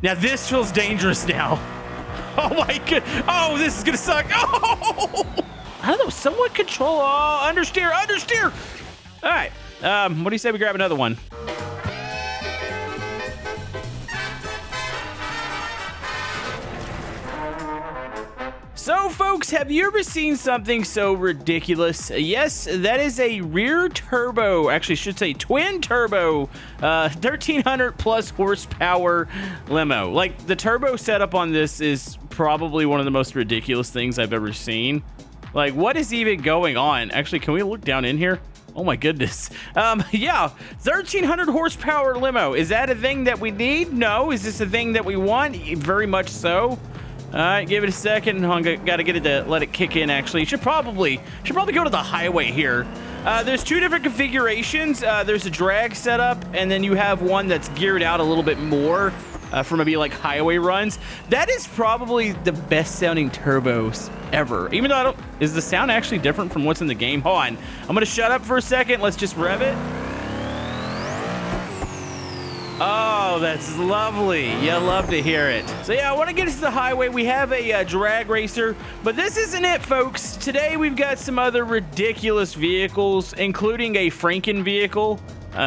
Now this feels dangerous now. Oh my god. Oh, this is gonna suck. Oh, I don't know. Somewhat control. Oh, understeer, understeer. All right. What do you say we grab another one? So, folks, have you ever seen something so ridiculous? Yes, that is a rear turbo, actually, I should say twin turbo, 1300 plus horsepower limo. Like, the turbo setup on this is probably one of the most ridiculous things I've ever seen. Like, what is even going on? Actually, can we look down in here? Oh my goodness. Yeah, 1300 horsepower limo. Is that a thing that we need? No. Is this a thing that we want? Very much so. All right, give it a second. Got to get it to let it kick in. Actually, you should probably go to the highway here. There's two different configurations. There's a drag setup, and then you have one that's geared out a little bit more for maybe like highway runs. That is probably the best sounding turbos ever. Even though I don't, is the sound actually different from what's in the game? Hold on, I'm gonna shut up for a second. Let's just rev it. Oh, that's lovely. You love to hear it. So yeah, I want to get us to the highway. We have a drag racer, but this isn't it, folks. Today we've got some other ridiculous vehicles, including a Franken vehicle,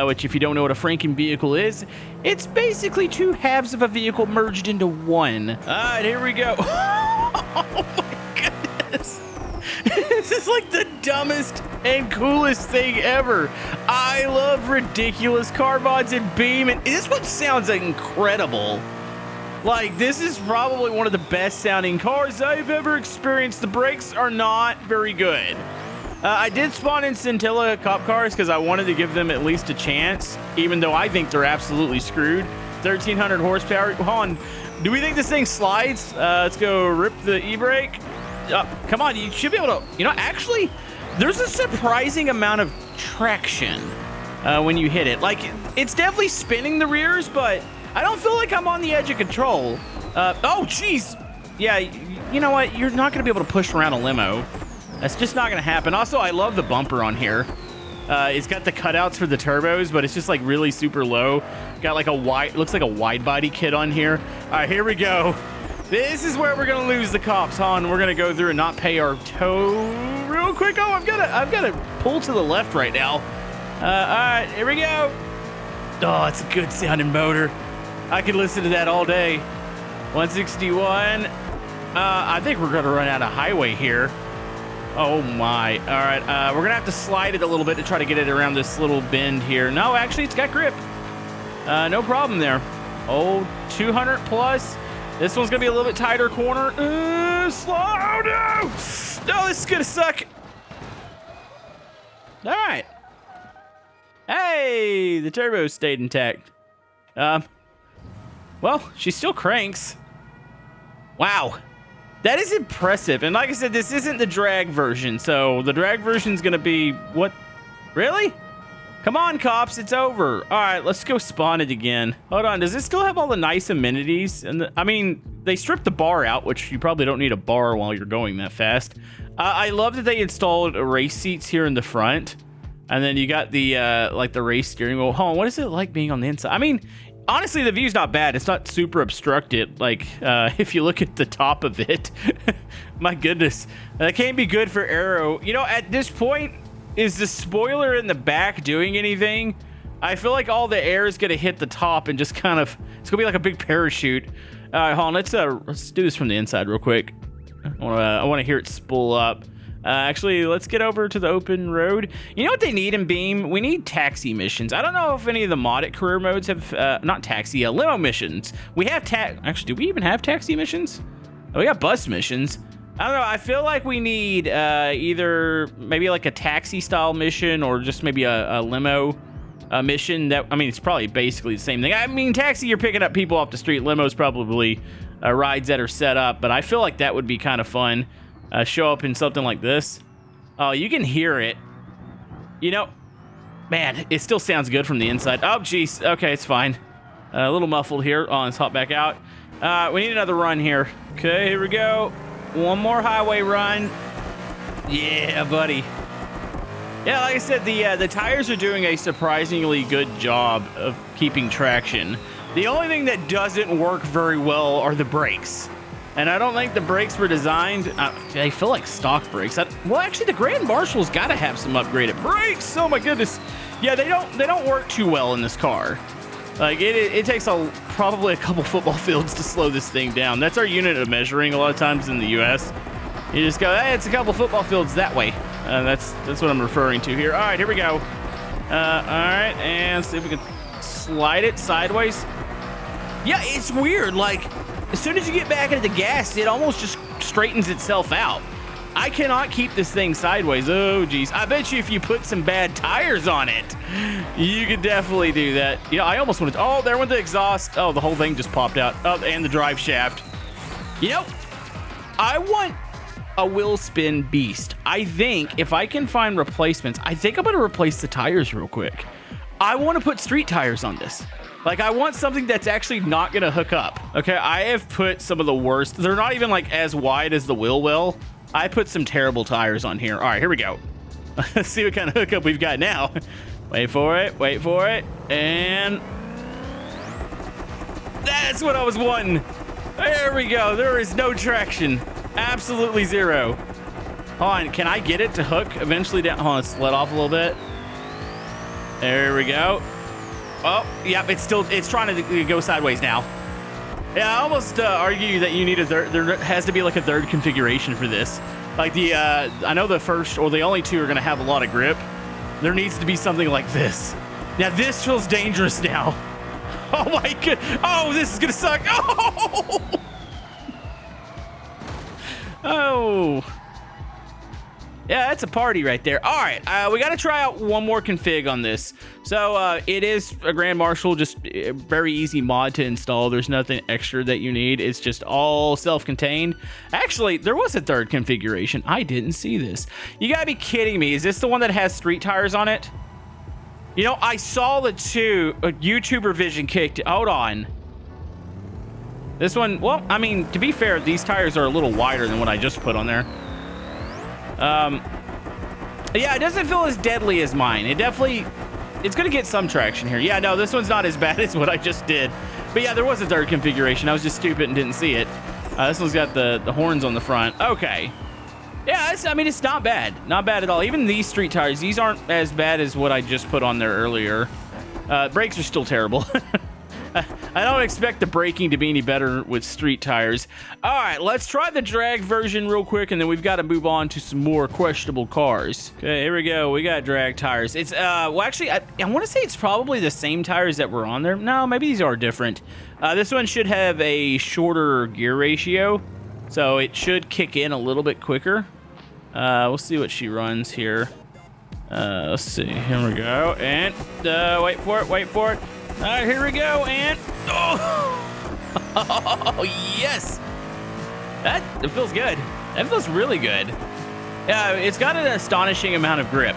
which if you don't know what a Franken vehicle is, it's basically two halves of a vehicle merged into one. All right, here we go. Oh my goodness. This is like the dumbest and coolest thing ever. I love ridiculous car mods in Beam, and this one sounds incredible. Like, this is probably one of the best sounding cars I've ever experienced. The brakes are not very good. I did spawn in Scintilla cop cars because I wanted to give them at least a chance, even though I think they're absolutely screwed. 1300 horsepower. Hold on. Do we think this thing slides? Let's go rip the e-brake. Come on, you should be able to, actually, there's a surprising amount of traction when you hit it. Like, it's definitely spinning the rears, but I don't feel like I'm on the edge of control. Oh, jeez. Yeah, you know what? You're not going to be able to push around a limo. That's just not going to happen. Also, I love the bumper on here. It's got the cutouts for the turbos, but it's just like really super low. Got like a looks like a wide body kit on here. All right, here we go. This is where we're gonna lose the cops, hon. We're gonna go through and not pay our tow real quick. Oh, I've got to pull to the left right now. All right, here we go. Oh, it's a good sounding motor. I could listen to that all day. 161. I think we're gonna run out of highway here. Oh my. All right, we're gonna have to slide it a little bit to try to get it around this little bend here. No, actually, it's got grip. No problem there. Oh, 200 plus. This one's gonna be a little bit tighter corner. Slow down. No, this is gonna suck. All right. Hey, the turbo stayed intact. Well, she still cranks. Wow, that is impressive. And like I said, this isn't the drag version, so the drag version is gonna be what? Really? Come on, cops, it's over. All right, let's go spawn it again. Hold on, does this still have all the nice amenities? And I mean, they stripped the bar out, which you probably don't need a bar while you're going that fast. I love that they installed race seats here in the front. And then you got the, like the race steering wheel. Hold on, what is it like being on the inside? I mean, honestly, the view's not bad. It's not super obstructed. Like, if you look at the top of it, my goodness, that can't be good for aero. At this point, is the spoiler in the back doing anything? I feel like all the air is gonna hit the top and just kind of, it's gonna be like a big parachute. All right, hold on, let's do this from the inside real quick. I want to hear it spool up. Actually, let's get over to the open road. You know what they need in Beam? We need taxi missions. I don't know if any of the modded career modes have, not taxi, limo missions. We have actually, do we even have taxi missions? Oh, we got bus missions. I don't know. I feel like we need either maybe like a taxi style mission or just maybe a limo mission. That, I mean, it's probably basically the same thing. I mean, taxi, you're picking up people off the street. Limo's probably rides that are set up, but I feel like that would be kind of fun. Show up in something like this. Oh, you can hear it. Man, it still sounds good from the inside. Oh, geez. Okay, it's fine. A little muffled here. Oh, let's hop back out. We need another run here. Okay, here we go. One more highway run. Yeah, buddy. Yeah, like I said, the tires are doing a surprisingly good job of keeping traction. The only thing that doesn't work very well are the brakes. And I don't think the brakes were designed, they feel like stock brakes. Well, actually, the Grand Marshal's got to have some upgraded brakes. Oh my goodness. Yeah, they don't work too well in this car. Like, it takes probably a couple football fields to slow this thing down. That's our unit of measuring a lot of times in the U.S. You just go, hey, it's a couple football fields that way. That's what I'm referring to here. All right, here we go. All right, and see if we can slide it sideways. Yeah, it's weird. Like, as soon as you get back into the gas, it almost just straightens itself out. I cannot keep this thing sideways. Oh, geez. I bet you if you put some bad tires on it, you could definitely do that. Yeah, I almost wanted to. Oh, there went the exhaust. Oh, the whole thing just popped out. Oh, and the drive shaft. You know, I want a wheel spin beast. I think if I can find replacements, I think I'm going to replace the tires real quick. I want to put street tires on this. Like, I want something that's actually not going to hook up. Okay, I have put some of the worst. They're not even like as wide as the wheel well. I put some terrible tires on here. All right, here we go. Let's see what kind of hookup we've got now. Wait for it. Wait for it. And that's what I was wanting. There we go. There is no traction. Absolutely zero. Hold on. Can I get it to hook eventually down? Hold on. Let's let off a little bit. There we go. Oh, yep. It's trying to go sideways now. Yeah, I almost argue that you need a third. There has to be like a third configuration for this. Like I know the first or the only two are going to have a lot of grip. There needs to be something like this. Now this feels dangerous now. Oh my god. Oh, this is going to suck. Oh. Oh. Yeah, that's a party right there. All right, we got to try out one more config on this. So it is a Grand Marshal, just a very easy mod to install. There's nothing extra that you need. It's just all self-contained. Actually, there was a third configuration. I didn't see this. You got to be kidding me. Is this the one that has street tires on it? You know, I saw the two. YouTuber Vision kicked. Hold on. This one, well, I mean, to be fair, these tires are a little wider than what I just put on there. Yeah, it doesn't feel as deadly as mine. It's gonna get some traction here. Yeah, no, this one's not as bad as what I just did. But yeah, there was a third configuration. I was just stupid and didn't see it. This one's got the horns on the front. Okay. Yeah, I mean, it's not bad. Not bad at all. Even these street tires, these aren't as bad as what I just put on there earlier. Brakes are still terrible. I don't expect the braking to be any better with street tires. All right, let's try the drag version real quick, and then we've got to move on to some more questionable cars. Okay, here we go. We got drag tires. It's, well, actually, I want to say it's probably the same tires that were on there. No, maybe these are different. This one should have a shorter gear ratio, so it should kick in a little bit quicker. We'll see what she runs here. Let's see. Here we go. And wait for it. Wait for it. All right, here we go, and oh, yes, it feels good. That feels really good. Yeah, it's got an astonishing amount of grip.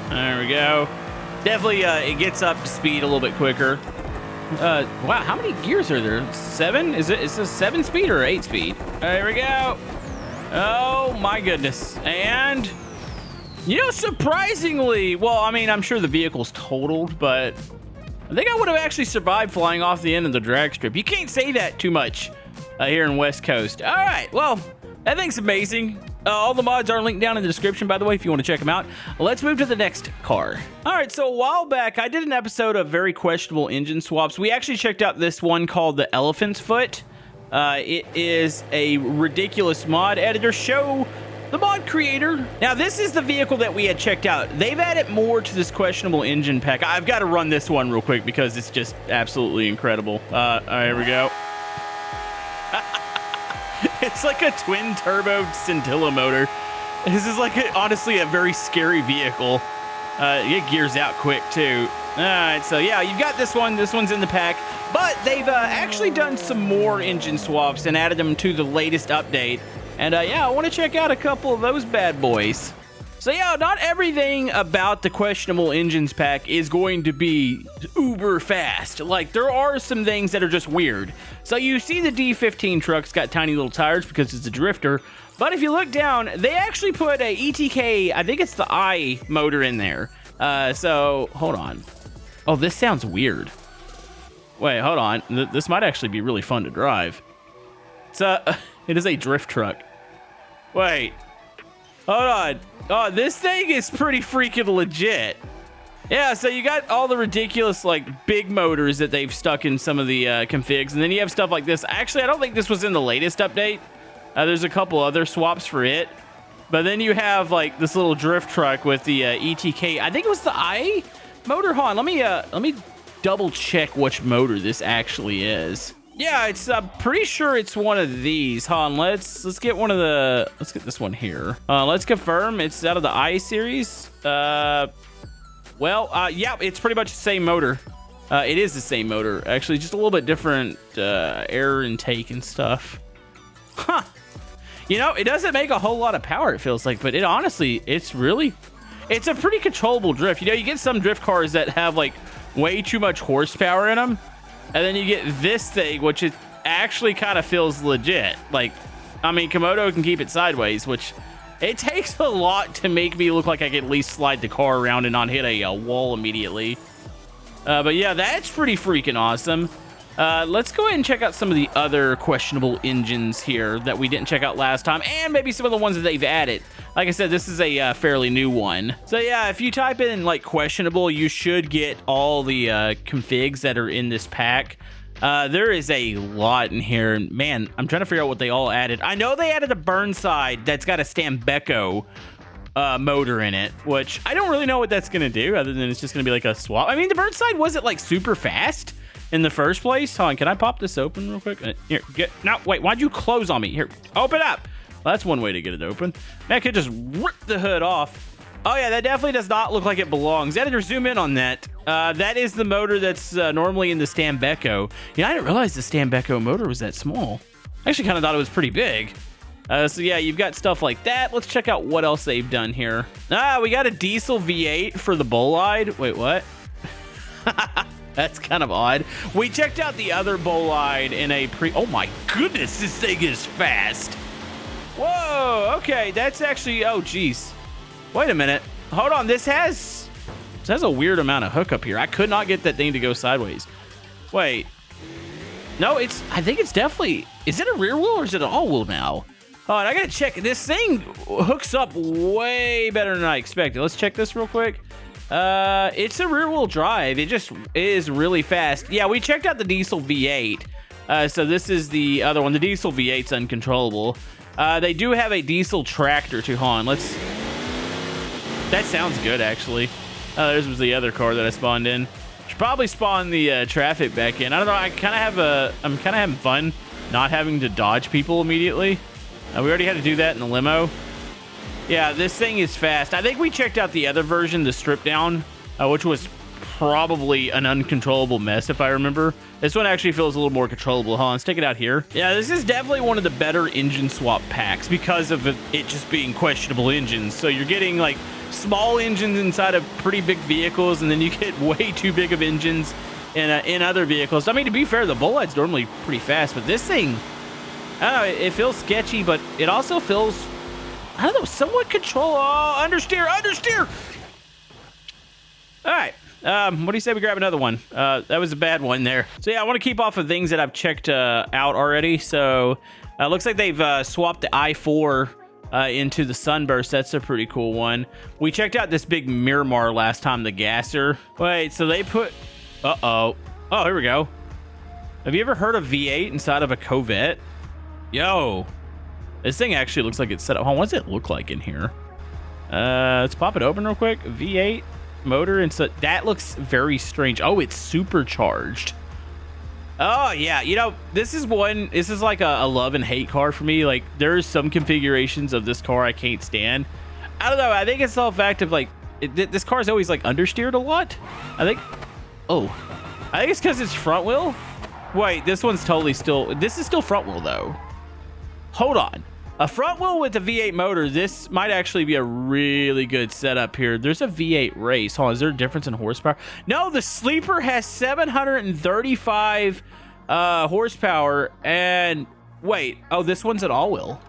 There we go. Definitely, it gets up to speed a little bit quicker. Wow, how many gears are there? 7? Is it a 7-speed or 8-speed? There we go. Oh my goodness, and you know, surprisingly, well, I mean, I'm sure the vehicle's totaled, but I think I would have actually survived flying off the end of the drag strip. You can't say that too much here in West Coast. All right, well, that thing's amazing. All the mods are linked down in the description, by the way, if you want to check them out. Let's move to the next car. All right, so a while back, I did an episode of very questionable engine swaps. We actually checked out this one called the Elephant's Foot. It is a ridiculous mod editor. Show the mod creator. Now, this is the vehicle that we had checked out. They've added more to this questionable engine pack. I've got to run this one real quick because it's just absolutely incredible. All right, here we go. It's like a twin-turbo scintilla motor. This is like, honestly, a very scary vehicle. It gears out quick, too. All right, so yeah, you've got this one. This one's in the pack. But they've actually done some more engine swaps and added them to the latest update. And yeah, I want to check out a couple of those bad boys. So yeah, not everything about the questionable engines pack is going to be uber fast. Like, there are some things that are just weird. So you see the D15 truck's got tiny little tires because it's a drifter. But if you look down, they actually put a ETK, I think it's the I motor in there. So hold on. Oh, this sounds weird. Wait, hold on. This might actually be really fun to drive. It's it is a drift truck. Wait, hold on. Oh, this thing is pretty freaking legit. Yeah, so you got all the ridiculous, like, big motors that they've stuck in some of the configs, and then you have stuff like this. Actually, I don't think this was in the latest update. There's a couple other swaps for it. But then you have, like, this little drift truck with the ETK. I think it was the I motor. Hold on, let me double check which motor this actually is. Yeah, it's pretty sure it's one of these. Hold on, let's get one of the, let's get this one here. Let's confirm it's out of the I series. Well, yeah, it's pretty much the same motor. It is the same motor, actually, just a little bit different air intake and stuff. Huh. You know, it doesn't make a whole lot of power, it feels like, but it honestly, it's a pretty controllable drift. You know, you get some drift cars that have, like, way too much horsepower in them, and then you get this thing, which it actually kind of feels legit. Like, I mean, Camodo can keep it sideways, which... it takes a lot to make me look like I can at least slide the car around and not hit a wall immediately. But yeah, that's pretty freaking awesome. Let's go ahead and check out some of the other questionable engines here that we didn't check out last time, and maybe some of the ones that they've added. Like I said, this is a fairly new one. So yeah, if you type in, like, questionable, you should get all the configs that are in this pack. There is a lot in here. Man, I'm trying to figure out what they all added. I know they added a Burnside that's got a Stambeco motor in it, which I don't really know what that's going to do other than it's just going to be like a swap. I mean, the Burnside wasn't, like, super fast in the first place. Hold on, can I pop this open real quick? Here, no, wait, why'd you close on me? Here, open up. Well, that's one way to get it open. Man, I could just rip the hood off. Oh yeah, that definitely does not look like it belongs. Editor, zoom in on that. That is the motor that's normally in the Stambeco. Yeah, I didn't realize the Stambeco motor was that small. I actually kind of thought it was pretty big. So yeah, you've got stuff like that. Let's check out what else they've done here. We got a diesel V8 for the Bolide. Wait, what? That's kind of odd. We checked out the other Bolide in a oh my goodness, this thing is fast. Whoa, okay, that's actually, oh geez. Wait a minute. Hold on. This has a weird amount of hookup here. I could not get that thing to go sideways. Wait. No, I think it's definitely... is it a rear wheel or is it an all wheel now? Hold on, I gotta check. This thing hooks up way better than I expected. Let's check this real quick. It's a rear wheel drive. It just is really fast. Yeah, we checked out the diesel V8. So this is the other one. The diesel V8's uncontrollable. They do have a diesel tractor too. Hold on, that sounds good, actually. There's was the other car that I spawned in. Should probably spawn the traffic back in. I don't know. I'm kind of having fun not having to dodge people immediately. We already had to do that in the limo. Yeah, this thing is fast. I think we checked out the other version, the strip down, which was probably an uncontrollable mess, if I remember. This one actually feels a little more controllable. Hold on, let's take it out here. Yeah, this is definitely one of the better engine swap packs because of it just being questionable engines. So you're getting, like, small engines inside of pretty big vehicles, and then you get way too big of engines in other vehicles. I mean, to be fair, the Bolide's normally pretty fast, but this thing, I don't know, it feels sketchy, but it also feels, I don't know, somewhat control. Oh, understeer. All right. What do you say we grab another one? That was a bad one there. So yeah, I want to keep off of things that I've checked out already. So looks like they've swapped the i4 into the Sunburst. That's a pretty cool one. We checked out this big Miramar last time, the gasser. Wait, so they put... oh, here we go. Have you ever heard of V8 inside of a Covet? Yo, this thing actually looks like it's set up. Hold on, what does it look like in here? Let's pop it open real quick. V8 motor, and so that looks very strange. Oh, it's supercharged. Oh yeah, you know, this is like a love and hate car for me. Like, there's some configurations of this car I can't stand. I don't know, I think it's all fact of, like, this car's always, like, understeered a lot. I think it's because it's front wheel. Wait, this one's totally this is still front wheel though. Hold on. A front wheel with a V8 motor, this might actually be a really good setup here. There's a V8 race. Hold on, is there a difference in horsepower? No, the Sleeper has 735 horsepower. And wait, oh, this one's an all-wheel.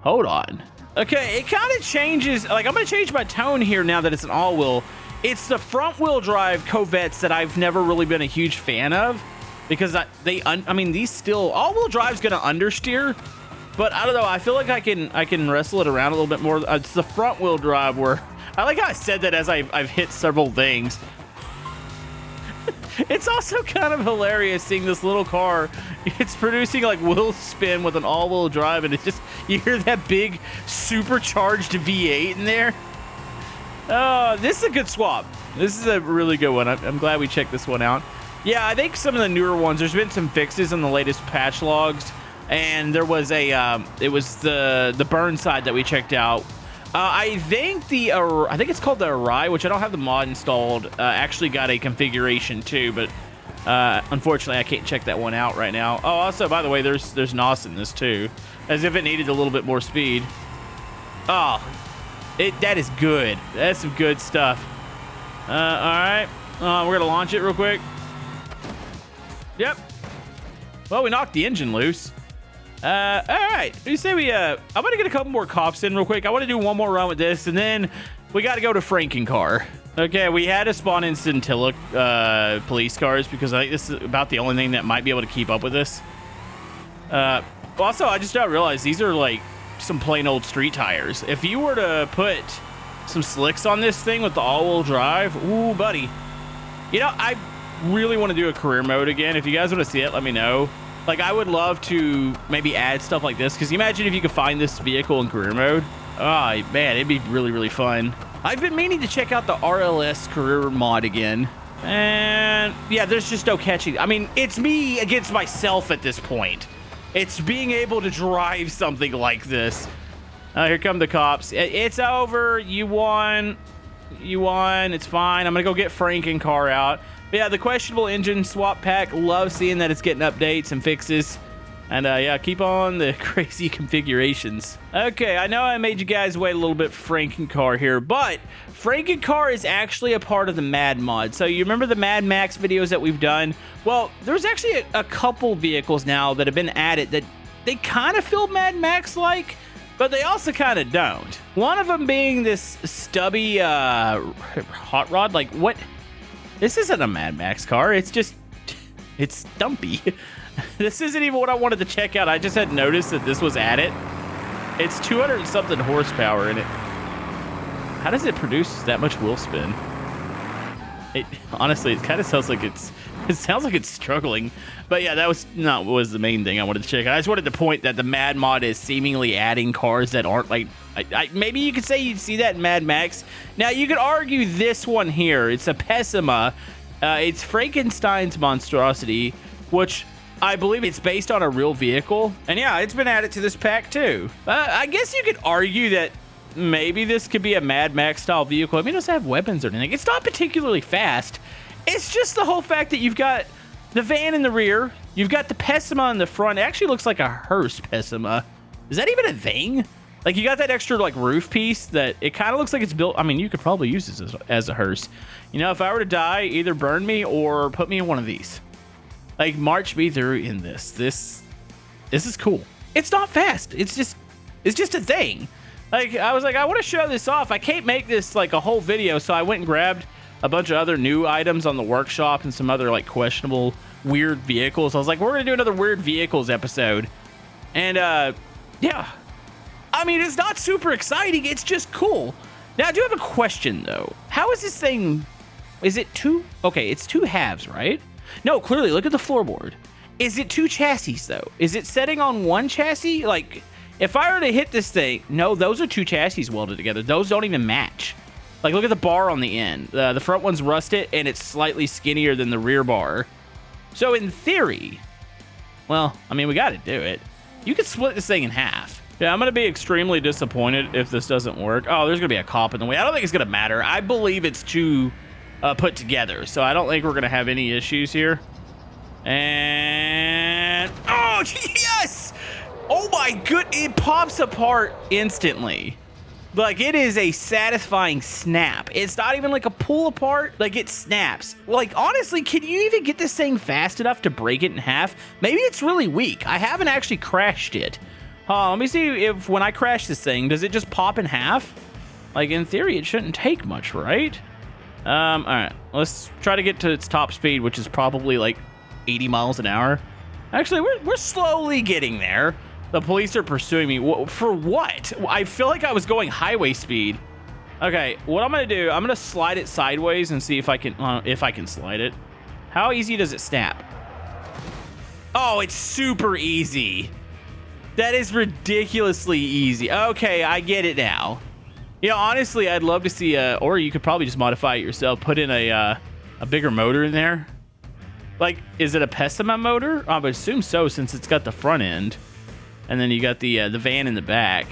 Hold on. Okay, it kind of changes. Like, I'm going to change my tone here now that it's an all-wheel. It's the front-wheel drive Covettes that I've never really been a huge fan of. because I mean, these still all-wheel drive's gonna understeer, but I don't know. I feel like I can wrestle it around a little bit more. It's the front-wheel drive where I like how I said that as I've hit several things. It's also kind of hilarious seeing this little car. It's producing like wheel spin with an all-wheel drive, and it's just, you hear that big supercharged V8 in there. Oh, this is a good swap. This is a really good one. I'm glad we checked this one out. Yeah, I think some of the newer ones, there's been some fixes in the latest patch logs, and there was a it was the Burnside that we checked out. I think it's called the Arai, which I don't have the mod installed, actually got a configuration too, but unfortunately I can't check that one out right now. Oh, also, by the way, there's NOS in this too, as if it needed a little bit more speed. Oh, that is good. That's some good stuff. All right, we're gonna launch it real quick. Yep. Well, we knocked the engine loose. All right. You say we I'm gonna get a couple more cops in real quick. I want to do one more run with this, and then we got to go to Franken car. Okay, we had to spawn in scintilla police cars because I think this is about the only thing that might be able to keep up with this. Also, I just now realized these are like some plain old street tires. If you were to put some slicks on this thing with the all-wheel drive, ooh, buddy. You know, I really want to do a career mode again. If you guys want to see it, let me know. Like, I would love to maybe add stuff like this, because imagine if you could find this vehicle in career mode. Oh, man, it'd be really, really fun. I've been meaning to check out the RLS career mod again. And, yeah, there's just no catching. I mean, it's me against myself at this point. It's being able to drive something like this. Here come the cops. It's over. You won. You won. It's fine. I'm going to go get Franken car out. But yeah, the questionable engine swap pack. Love seeing that it's getting updates and fixes. And yeah, keep on the crazy configurations. Okay, I know I made you guys wait a little bit for Franken car here, but Franken car is actually a part of the Mad mod. So you remember the Mad Max videos that we've done? Well, there's actually a couple vehicles now that have been added that they kind of feel Mad Max-like, but they also kind of don't. One of them being this stubby hot rod. Like, what? This isn't a Mad Max car. It's just, it's dumpy. This isn't even what I wanted to check out. I just had noticed that this was added. It's 200 and something horsepower in it. How does it produce that much wheel spin? Honestly, it kind of sounds like it's struggling. But yeah, that was not what was the main thing I wanted to check out. I just wanted to point that the Mad mod is seemingly adding cars that aren't like, maybe you could say you'd see that in Mad Max. Now you could argue this one here. It's a Pessima. It's Frankenstein's monstrosity, which I believe it's based on a real vehicle. And yeah, it's been added to this pack too. I guess you could argue that maybe this could be a Mad Max style vehicle. I mean, it doesn't have weapons or anything. It's not particularly fast. It's just the whole fact that you've got the van in the rear. You've got the Pessima in the front. It actually looks like a hearse Pessima. Is that even a thing? Like, you got that extra like roof piece that it kind of looks like it's built. I mean, you could probably use this as a hearse. You know, if I were to die, either burn me or put me in one of these. Like, march me through in this. This is cool. It's not fast. It's just a thing. Like, I was like, I want to show this off. I can't make this like a whole video, so I went and grabbed a bunch of other new items on the workshop and some other like questionable weird vehicles. I was like, we're gonna do another weird vehicles episode. And yeah, I mean, it's not super exciting. It's just cool. Now, I do have a question though. How is this thing? Is it two? Okay, it's two halves, right? No, clearly, look at the floorboard. Is it two chassis though? Is it setting on one chassis? Like, if I were to hit this thing, no, those are two chassis welded together. Those don't even match. Like, look at the bar on the end. The front one's rusted, and it's slightly skinnier than the rear bar. So, in theory, well, I mean, we got to do it. You could split this thing in half. Yeah, I'm going to be extremely disappointed if this doesn't work. Oh, there's going to be a cop in the way. I don't think it's going to matter. I believe it's two put together, so I don't think we're going to have any issues here. And... oh, yes! Oh, my good... it pops apart instantly. Like, it is a satisfying snap. It's not even like a pull apart. Like, it snaps. Like, honestly, can you even get this thing fast enough to break it in half? Maybe it's really weak. I haven't actually crashed it. Let me see if when I crash this thing, does it just pop in half? Like, in theory, it shouldn't take much, right? All right. Let's try to get to its top speed, which is probably, like, 80 miles an hour. Actually, we're slowly getting there. The police are pursuing me. For what? I feel like I was going highway speed. Okay, what I'm gonna do, I'm gonna slide it sideways and see if I can slide it. How easy does it snap? Oh, it's super easy. That is ridiculously easy. Okay, I get it now. You know, honestly, I'd love to see or you could probably just modify it yourself. Put in a bigger motor in there. Like, is it a Pessima motor? I would assume so, since it's got the front end. And then you got the van in the back.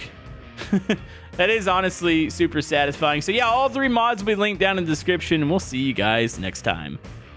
That is honestly super satisfying. So yeah, all 3 mods will be linked down in the description, and we'll see you guys next time.